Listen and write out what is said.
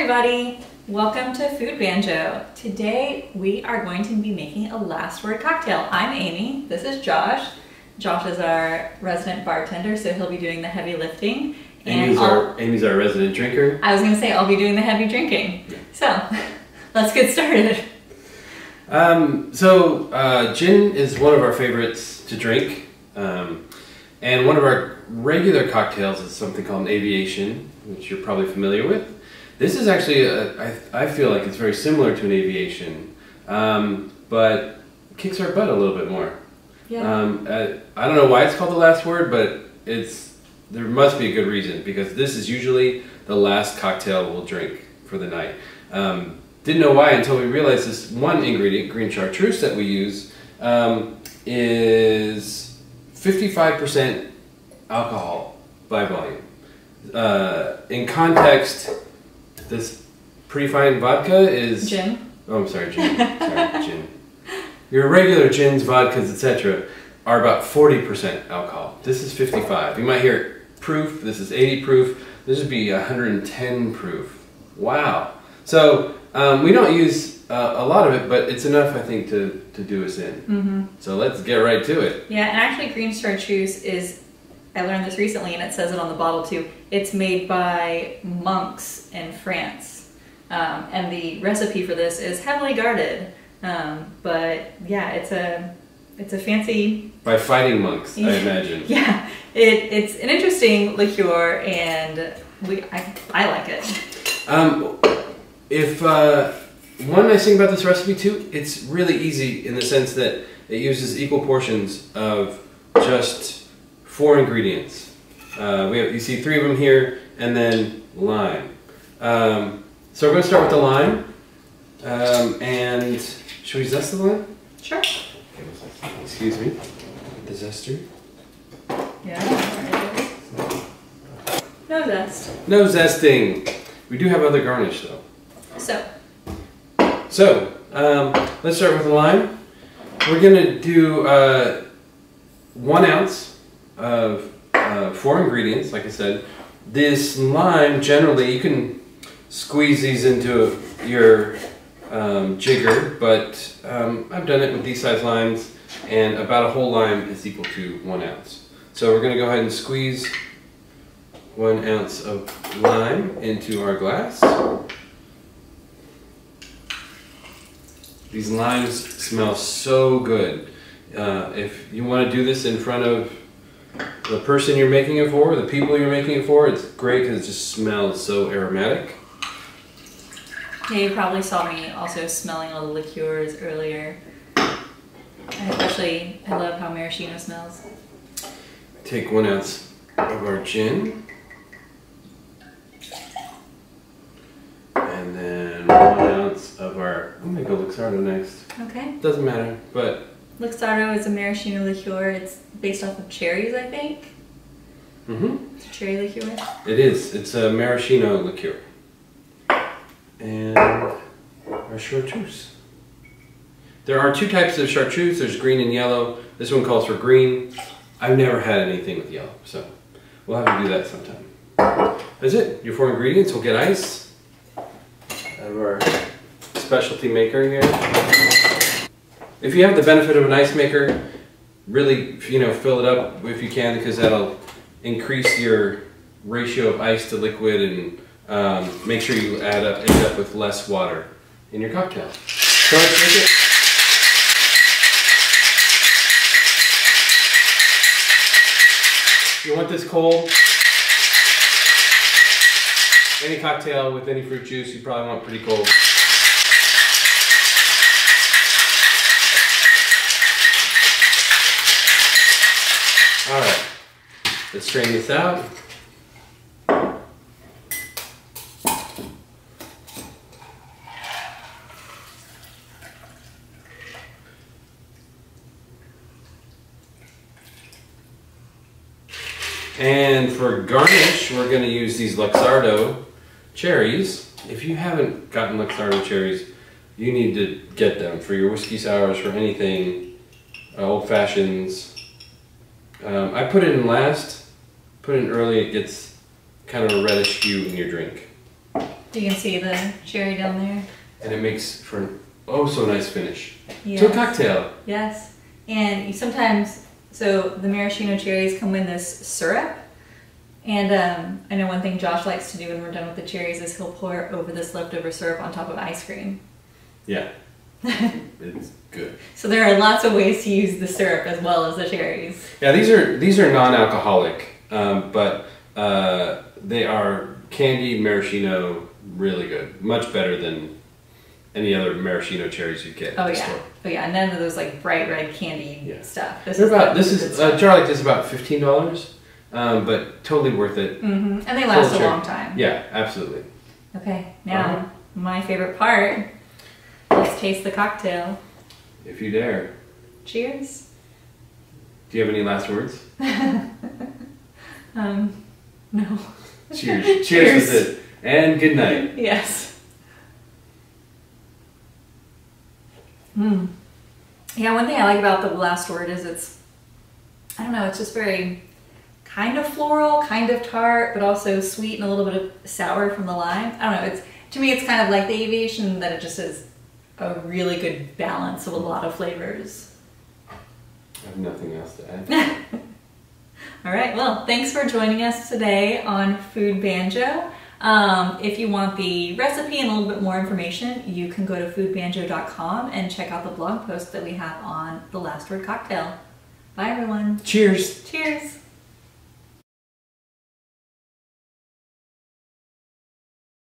everybody, welcome to Food Banjo. Today we are going to be making a last word cocktail. I'm Amy, this is Josh. Josh is our resident bartender, so he'll be doing the heavy lifting. Amy's our resident drinker. I was going to say I'll be doing the heavy drinking. So let's get started. Gin is one of our favorites to drink, and one of our regular cocktails is something called an aviation, which you're probably familiar with. This is actually, I feel like it's very similar to an aviation, but kicks our butt a little bit more. Yeah. I don't know why it's called the last word, but there must be a good reason, because this is usually the last cocktail we'll drink for the night. Didn't know why until we realized this one ingredient, green chartreuse, that we use is 55% alcohol by volume. In context, this pretty fine vodka is... Gin. Oh, I'm sorry, gin. Sorry, gin. Your regular gins, vodkas, etc. are about 40% alcohol. This is 55. You might hear proof. This is 80 proof. This would be 110 proof. Wow. So we don't use a lot of it, but it's enough, I think, to do us in. Mm-hmm. So let's get right to it. Yeah, and actually green chartreuse is... I learned this recently, and it says it on the bottle too. It's made by monks in France, and the recipe for this is heavily guarded. But yeah, it's a fancy... By fighting monks, I imagine. Yeah, it's an interesting liqueur, and I like it. One nice thing about this recipe too, it's really easy in the sense that it uses equal portions of just 4 ingredients. You see 3 of them here, and then lime. So we're going to start with the lime. And should we zest the lime? Sure. Excuse me. The zester. Yeah. No zest. No zesting. We do have other garnish though. So let's start with the lime. We're going to do 1 ounce of 4 ingredients, like I said. This lime, generally, you can squeeze these into your jigger, but I've done it with these size limes, and about a whole lime is equal to 1 ounce. So we're going to go ahead and squeeze 1 ounce of lime into our glass. These limes smell so good. If you want to do this in front of the person you're making it for, the people you're making it for, it's great because it just smells so aromatic. Yeah, you probably saw me also smelling all the liqueurs earlier. And especially, I love how maraschino smells. Take 1 ounce of our gin. And then 1 ounce of our... I'm going to go Luxardo next. Okay. Doesn't matter, but... Luxardo is a maraschino liqueur. It's based off of cherries, I think. Mm-hmm. It's a cherry liqueur. It is. It's a maraschino liqueur. And our chartreuse. There are 2 types of chartreuse. There's green and yellow. This one calls for green. I've never had anything with yellow, so we'll have to do that sometime. That's it. Your 4 ingredients. We'll get ice. Out of our specialty maker here. If you have the benefit of an ice maker, really, fill it up if you can, because that'll increase your ratio of ice to liquid, and make sure you end up with less water in your cocktail. So let's make it. You want this cold. Any cocktail with any fruit juice, you probably want pretty cold. Alright, let's strain this out. And for garnish, we're going to use these Luxardo cherries. If you haven't gotten Luxardo cherries, you need to get them for your whiskey sours, for anything, old fashions. I put it in last, put it in early, it gets kind of a reddish hue in your drink. You can see the cherry down there. And it makes for an oh so nice finish Yes. to a cocktail. Yes. And you sometimes, so the maraschino cherries come in this syrup. And I know one thing Josh likes to do when we're done with the cherries is he'll pour over this leftover syrup on top of ice cream. Yeah. It's good. So there are lots of ways to use the syrup as well as the cherries. Yeah, these are non-alcoholic, but they are candied maraschino, really good. Much better than any other maraschino cherries you get at the store. Oh yeah, none of those like bright red candy stuff. This is a jar like this is about $15, but totally worth it. And they last a long time. Yeah, absolutely. Okay, now my favorite part. Let's taste the cocktail. If you dare. Cheers. Do you have any last words? No. Cheers. Cheers with it. And good night. Yes. Yeah, one thing I like about the last word is it's, I don't know, it's just very kind of floral, kind of tart, but also sweet and a little bit of sour from the lime. I don't know, it's, to me it's kind of like the aviation, that it just is a really good balance of a lot of flavors. I have nothing else to add. All right, well, thanks for joining us today on Food Banjo. If you want the recipe and a little bit more information, you can go to foodbanjo.com and check out the blog post that we have on the last word cocktail. Bye, everyone. Cheers. Cheers.